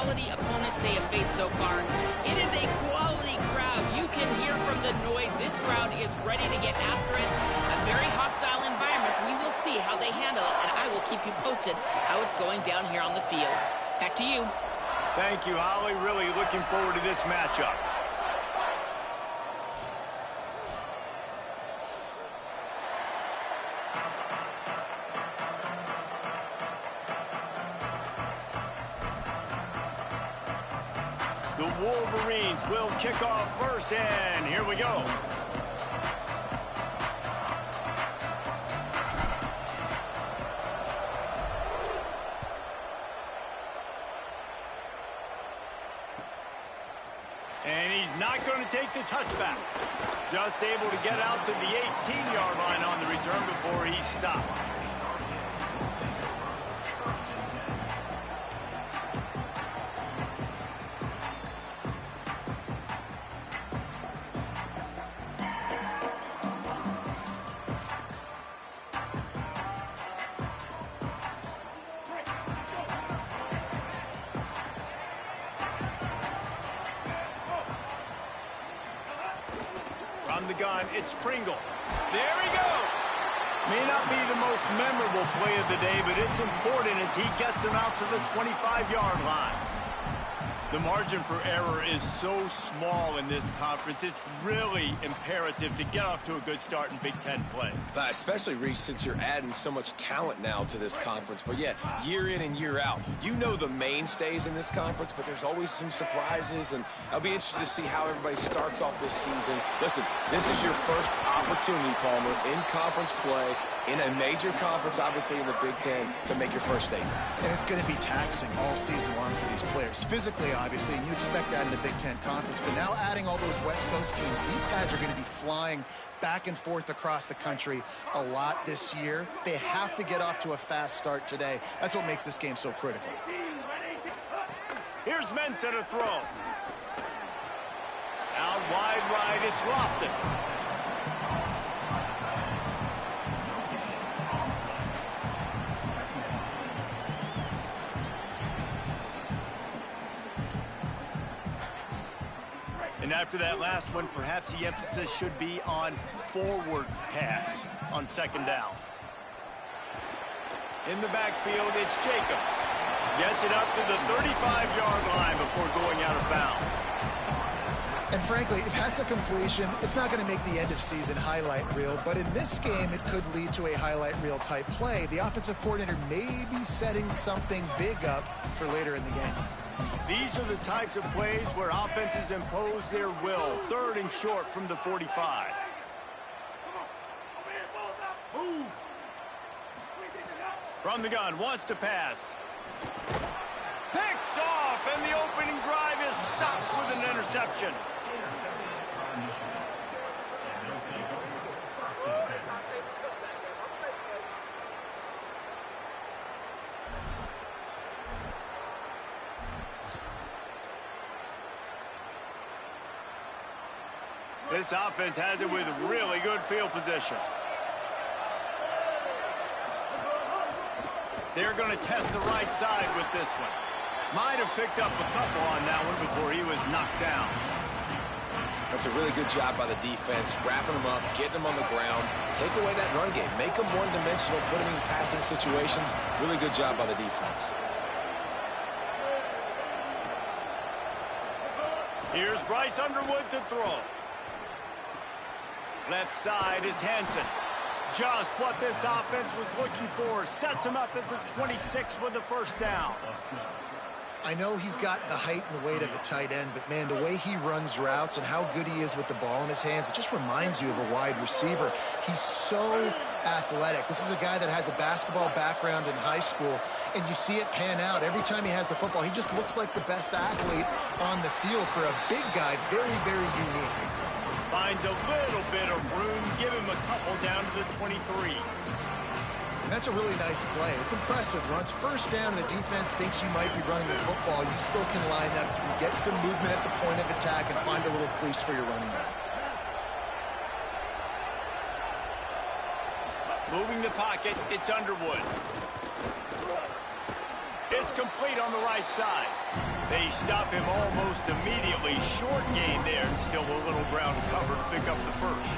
quality opponents they have faced so far. It is a quality crowd. You can hear from the noise. This crowd is ready to get after it. A very hostile environment. We will see how they handle it, and I will keep you posted how it's going down here on the field. Back to you. Thank you, Holly. Really looking forward to this matchup. The Wolverines will kick off first, and here we go. And he's not going to take the touchback. Just able to get out to the 18-yard line on the return before he stopped. From the gun, it's Pringle. There he goes. May not be the most memorable play of the day, but it's important as he gets him out to the 25-yard line. The margin for error is so small in this conference, it's really imperative to get off to a good start in Big Ten play. Especially, Reese, since you're adding so much talent now to this conference. But yeah, year in and year out, you know the mainstays in this conference, but there's always some surprises, and I'll be interested to see how everybody starts off this season. Listen, this is your first opportunity, Palmer, in conference play, in a major conference, obviously in the Big Ten, to make your first statement. And it's going to be taxing all season long for these players. Physically, obviously, and you expect that in the Big Ten Conference. But now adding all those West Coast teams, these guys are going to be flying back and forth across the country a lot this year. They have to get off to a fast start today. That's what makes this game so critical. Here's Mensah to throw. Out wide right, it's Lofton. And after that last one, perhaps the emphasis should be on forward pass on second down. In the backfield, it's Jacobs. Gets it up to the 35-yard line before going out of bounds. And frankly, if that's a completion, it's not going to make the end-of-season highlight reel. But in this game, it could lead to a highlight reel type play. The offensive coordinator may be setting something big up for later in the game. These are the types of plays where offenses impose their will. Third and short from the 45. From the gun, wants to pass. Picked off, and the opening drive is stopped with an interception. This offense has it with really good field position. They're going to test the right side with this one. Might have picked up a couple on that one before he was knocked down. That's a really good job by the defense, wrapping them up, getting them on the ground, take away that run game, make them one-dimensional, put them in passing situations. Really good job by the defense. Here's Bryce Underwood to throw. Left side is Hansen. Just what this offense was looking for. Sets him up at the 26 with a first down. I know he's got the height and the weight of a tight end, but man, the way he runs routes and how good he is with the ball in his hands, it just reminds you of a wide receiver. He's so athletic. This is a guy that has a basketball background in high school, and you see it pan out. Every time he has the football, he just looks like the best athlete on the field. For a big guy, very, very unique. Finds a little bit of room. Give him a couple down to the 23. And that's a really nice play. It's impressive. Runs first down, the defense thinks you might be running the football. You still can line up, get some movement at the point of attack, and find a little crease for your running back. Moving the pocket, it's Underwood. It's complete on the right side. They stop him almost immediately. Short gain there, and still a little ground cover to pick up the first.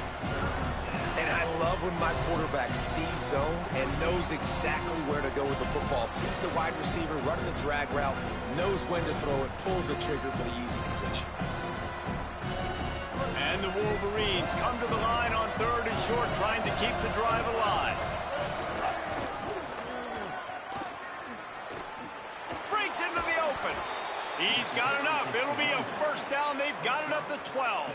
And I love when my quarterback sees zone and knows exactly where to go with the football. Sees the wide receiver running the drag route, knows when to throw it, pulls the trigger for the easy completion. And the Wolverines come to the line on 3rd and short, trying to keep the drive alive. Breaks into the open. He's got enough. It'll be a first down. They've got it up to 12.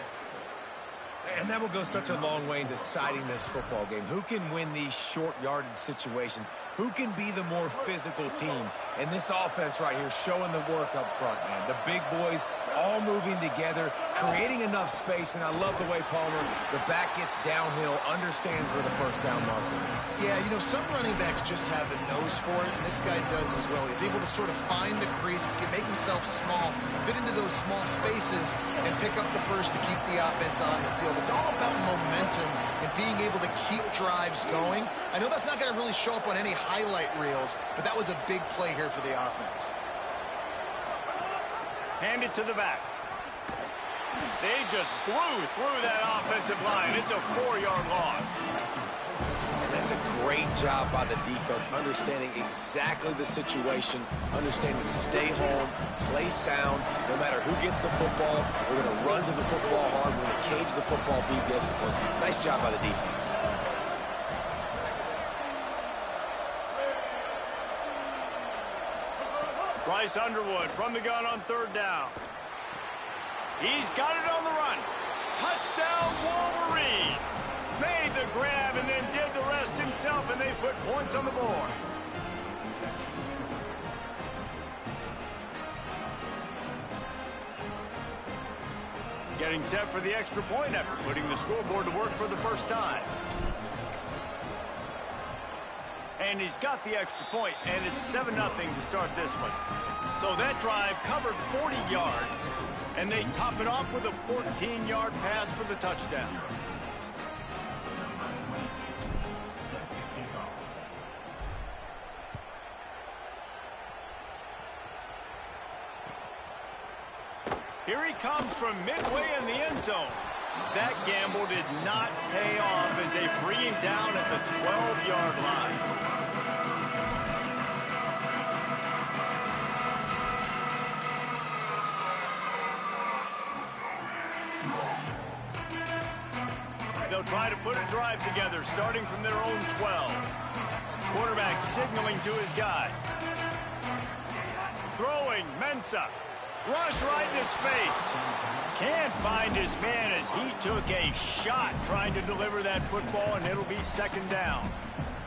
And that will go such a long way in deciding this football game. Who can win these short yardage situations? Who can be the more physical team? And this offense right here showing the work up front, man. The big boys all moving together, creating enough space. And I love the way Palmer, the back gets downhill, understands where the first down marker is. Yeah, you know, some running backs just have a nose for it, and this guy does as well. He's able to sort of find the crease, make himself small, fit into those small spaces, and pick up the first to keep the offense on the field. It's all about momentum and being able to keep drives going. I know that's not going to really show up on any highlight reels, but that was a big play here for the offense. Hand it to the back. They just blew through that offensive line. It's a 4-yard loss. And that's a great job by the defense, understanding exactly the situation, understanding to stay home, play sound. No matter who gets the football, we're going to run to the football hard. We're going to cage the football, be disciplined. Nice job by the defense. Bryce Underwood from the gun on 3rd down. He's got it on the run. Touchdown, Wolverines. Made the grab and then did the rest himself, and they put points on the board. Getting set for the extra point after putting the scoreboard to work for the first time. And he's got the extra point, and it's 7-0 to start this one. So that drive covered 40 yards, and they top it off with a 14-yard pass for the touchdown. Here he comes from midway in the end zone. That gamble did not pay off as they bring him down at the 12-yard line. They'll try to put a drive together, starting from their own 12. Quarterback signaling to his guys. Throwing, Mensah. Rush right in his face. Can't find his man as he took a shot trying to deliver that football, and it'll be 2nd down.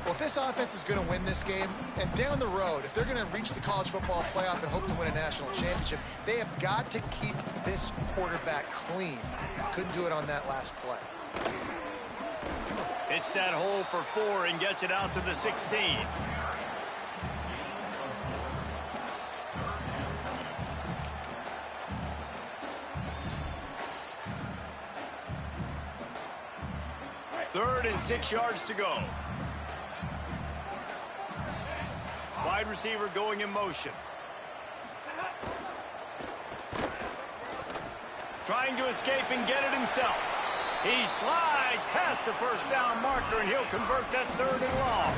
Well, if this offense is going to win this game, and down the road, if they're going to reach the college football playoff and hope to win a national championship, they have got to keep this quarterback clean. Couldn't do it on that last play. It's that hole for 4 and gets it out to the 16. Third and 6 yards to go. Wide receiver going in motion. Trying to escape and get it himself. He slides past the first down marker, and he'll convert that 3rd and long.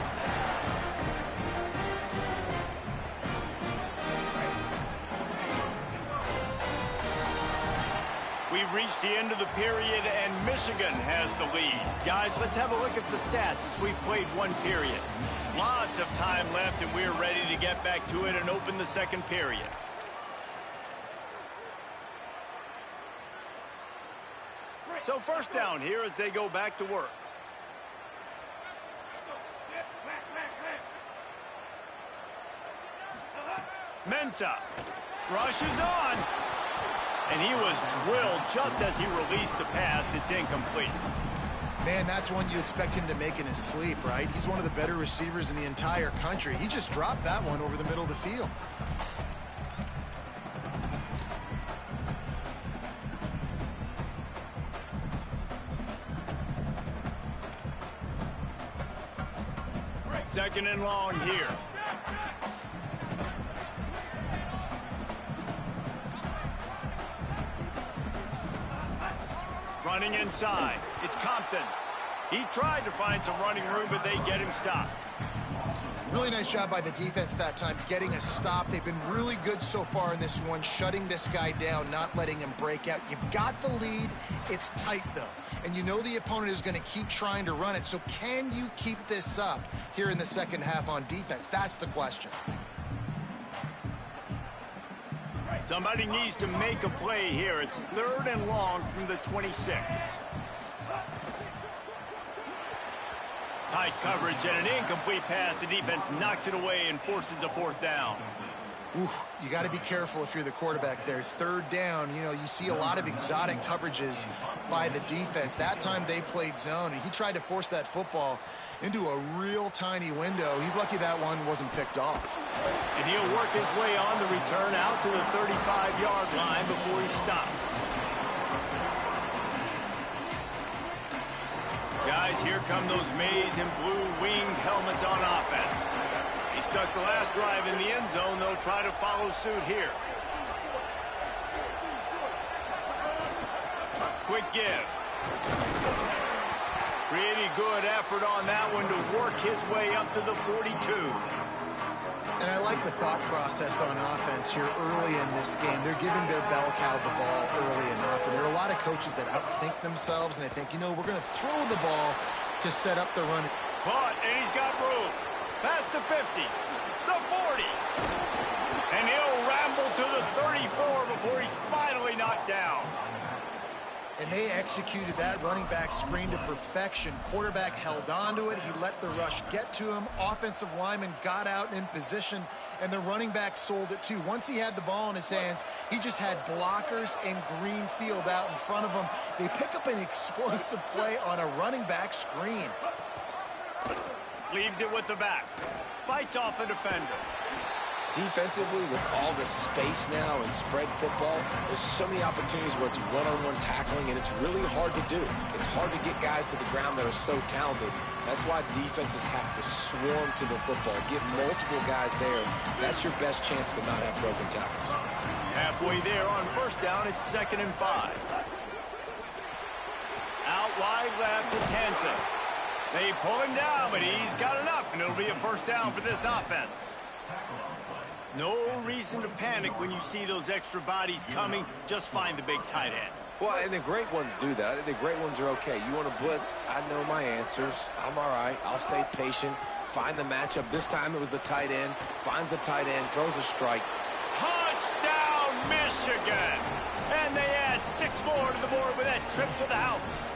We've reached the end of the period, and Michigan has the lead. Guys, let's have a look at the stats as we've played one period. Lots of time left, and we're ready to get back to it and open the 2nd period. So first down here as they go back to work. Mensah rushes on. And he was drilled just as he released the pass. It's incomplete. Man, that's one you expect him to make in his sleep, right? He's one of the better receivers in the entire country. He just dropped that one over the middle of the field. Second and long here. Running inside. It's Compton. He tried to find some running room, but they get him stopped. Really nice job by the defense that time, getting a stop. They've been really good so far in this one, shutting this guy down, not letting him break out. You've got the lead. It's tight, though. And you know the opponent is going to keep trying to run it. So can you keep this up here in the second half on defense? That's the question. Somebody needs to make a play here. It's 3rd and long from the 26. Tight coverage and an incomplete pass. The defense knocks it away and forces a 4th down. Oof, you got to be careful if you're the quarterback there. 3rd down, you know, you see a lot of exotic coverages by the defense. That time they played zone, and he tried to force that football into a real tiny window. He's lucky that one wasn't picked off. And he'll work his way on the return out to the 35-yard line before he stopped. Guys, here come those maize and blue winged helmets on offense. He stuck the last drive in the end zone. They'll try to follow suit here. Quick give. Pretty good effort on that one to work his way up to the 42. And I like the thought process on offense here early in this game. They're giving their bell cow the ball early enough. And there are a lot of coaches that outthink themselves, and they think, you know, we're going to throw the ball to set up the run. Caught, and he's got room. Past the 50, the 40. And he'll ramble to the 34 before he's finally knocked down. And they executed that running back screen to perfection. Quarterback held on to it. He let the rush get to him. Offensive lineman got out in position, and the running back sold it too. Once he had the ball in his hands, he just had blockers and green field out in front of him. They pick up an explosive play on a running back screen. Leaves it with the back. Fights off a defender. Defensively, with all the space now and spread football, there's so many opportunities where it's one-on-one tackling, and it's really hard to do. It's hard to get guys to the ground that are so talented. That's why defenses have to swarm to the football, get multiple guys there. That's your best chance to not have broken tackles. Halfway there on 1st down, it's 2nd and 5. Out wide left, it's Hansen. They pull him down, but he's got enough, and it'll be a 1st down for this offense. No reason to panic when you see those extra bodies coming. Just find the big tight end. Well, and the great ones do that. I think the great ones are okay. You want to blitz? I know my answers. I'm all right. I'll stay patient. Find the matchup. This time it was the tight end. Finds the tight end. Throws a strike. Touchdown, Michigan! And they add 6 more to the board with that trip to the house.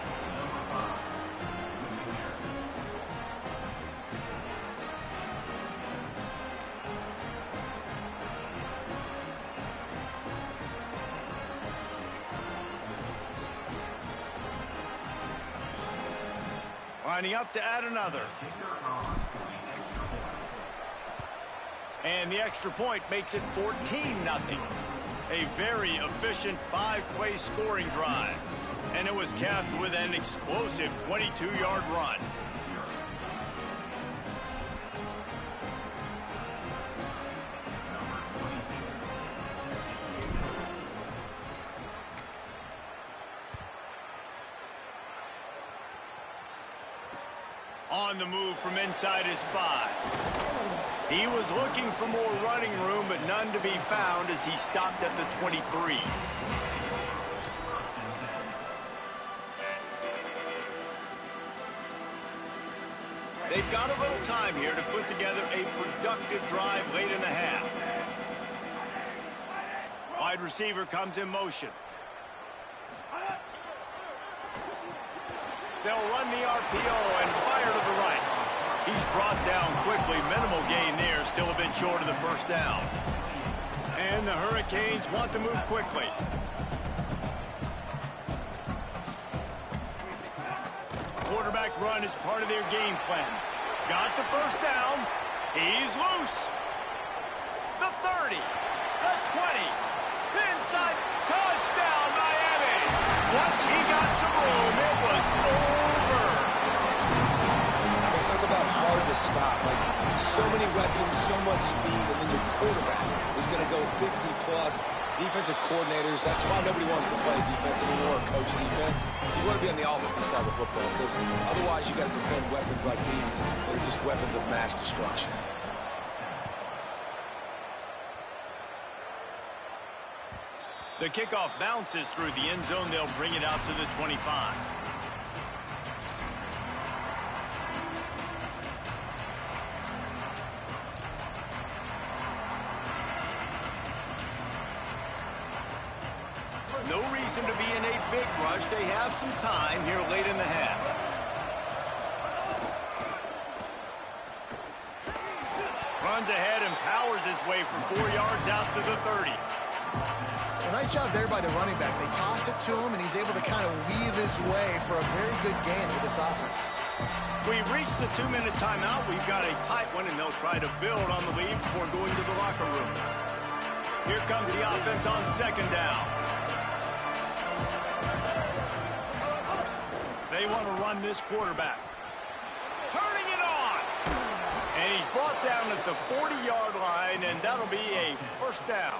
Lining up to add another. And the extra point makes it 14-0. A very efficient 5-play scoring drive. And it was capped with an explosive 22-yard run. On the move from inside his 5. He was looking for more running room, but none to be found as he stopped at the 23. They've got a little time here to put together a productive drive late in the half. Wide receiver comes in motion. They'll run the RPO and fire to the right. He's brought down quickly. Minimal gain there. Still a bit short of the 1st down. And the Hurricanes want to move quickly. Quarterback run is part of their game plan. Got the 1st down. He's loose. The 30. The 20. Inside. Touchdown, Miami. Once he got some room, it was over. I mean, talk about hard to stop. Like, so many weapons, so much speed, and then your quarterback is going to go 50-plus. Defensive coordinators, that's why nobody wants to play defense anymore or coach defense. You want to be on the offensive side of the football because otherwise you got to defend weapons like these that are just weapons of mass destruction. The kickoff bounces through the end zone. They'll bring it out to the 25. No reason to be in a big rush. They have some time here late in the half. Runs ahead and powers his way for 4 yards out to the 30. A nice job there by the running back. They toss it to him, and he's able to kind of weave his way for a very good gain for this offense. We've reached the 2-minute timeout. We've got a tight one, and they'll try to build on the lead before going to the locker room. Here comes the offense on second down. They want to run this quarterback. Turning it on. And he's brought down at the 40-yard line, and that'll be a first down.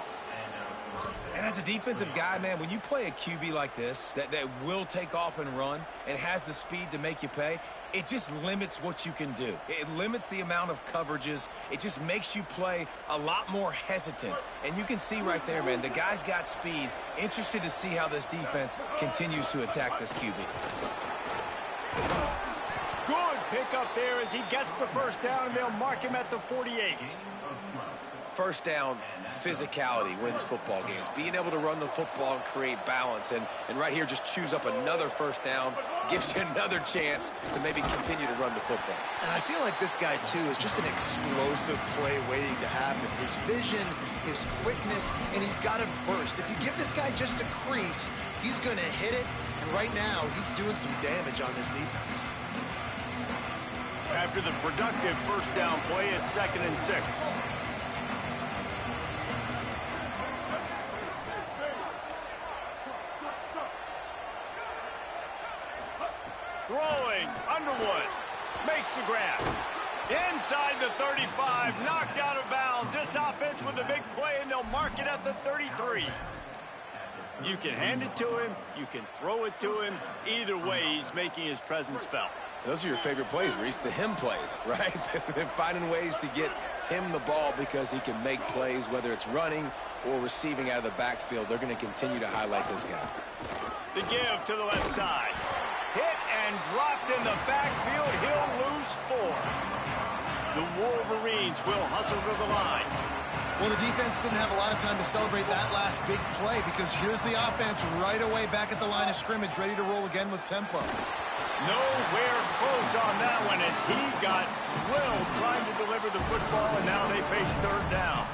And as a defensive guy, man, when you play a QB like this that will take off and run and has the speed to make you pay, it just limits what you can do. It limits the amount of coverages. It just makes you play a lot more hesitant. And you can see right there, man, the guy's got speed. Interested to see how this defense continues to attack this QB. Good pickup there as he gets the first down, and they'll mark him at the 48. First down, physicality wins football games. Being able to run the football and create balance. And right here, just choose up another first down. Gives you another chance to maybe continue to run the football. And I feel like this guy, too, is just an explosive play waiting to happen. His vision, his quickness, and he's got a burst. If you give this guy just a crease, he's going to hit it. And right now, he's doing some damage on this defense. After the productive first down play, it's 2nd and 6. Throwing, Underwood makes the grab. Inside the 35, knocked out of bounds. This offense with a big play, and they'll mark it at the 33. You can hand it to him, you can throw it to him. Either way, he's making his presence felt. Those are your favorite plays, Reese, the him plays, right? They're finding ways to get him the ball because he can make plays, whether it's running or receiving out of the backfield. They're going to continue to highlight this guy. The give to the left side. Hit and dropped in the backfield. He'll lose 4. The Wolverines will hustle to the line. Well, the defense didn't have a lot of time to celebrate that last big play because here's the offense right away back at the line of scrimmage, ready to roll again with tempo. Nowhere close on that one as he got drilled trying to deliver the football, and now they face third down.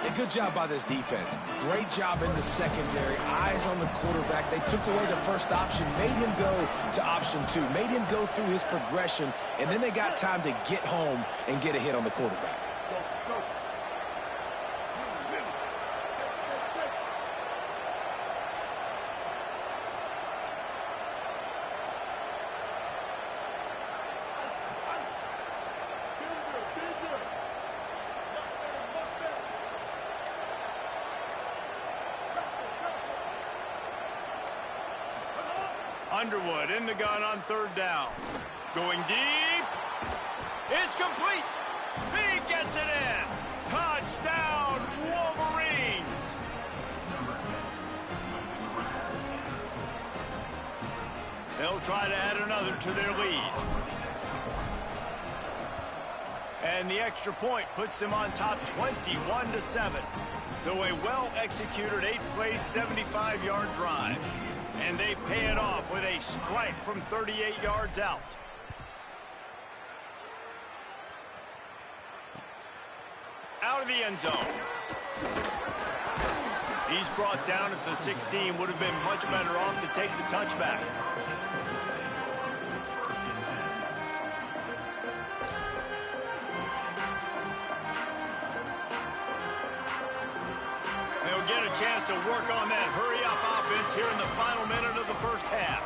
A good job by this defense. Great job in the secondary. Eyes on the quarterback. They took away the first option, made him go to option 2, made him go through his progression, and then they got time to get home and get a hit on the quarterback. Underwood in the gun on third down. Going deep. It's complete. He gets it in. Touchdown, Wolverines. They'll try to add another to their lead. And the extra point puts them on top 21-7. So a well-executed 8-play, 75-yard drive. And they pay it off with a strike from 38 yards out. Out of the end zone. He's brought down at the 16. Would have been much better off to take the touchback. They'll get a chance to work on that hurry-up offense here in the final minute of the first half.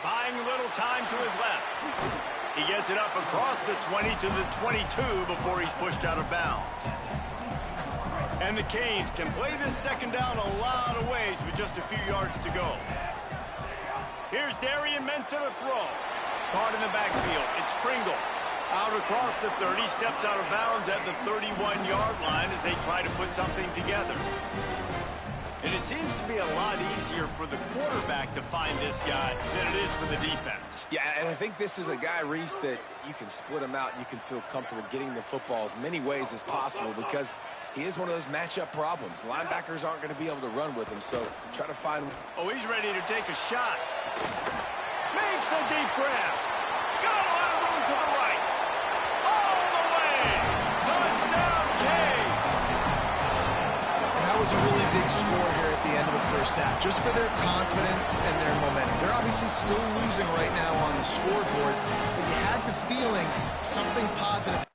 Buying a little time to his left. He gets it up across the 20 to the 22 before he's pushed out of bounds. And the Canes can play this second down a lot of ways with just a few yards to go. Here's Darian Mensah to throw. Caught in the backfield. It's Pringle. Out across the 30, steps out of bounds at the 31-yard line as they try to put something together. And it seems to be a lot easier for the quarterback to find this guy than it is for the defense. Yeah, and I think this is a guy, Reese, that you can split him out and you can feel comfortable getting the football as many ways as possible because he is one of those matchup problems. Linebackers aren't going to be able to run with him, so try to find... Oh, he's ready to take a shot. Makes a deep grab. Got a lot of room to the right. All the way. Touchdown, Canes. That was a really big score here at the end of the first half, just for their confidence and their momentum. They're obviously still losing right now on the scoreboard, but you had the feeling something positive.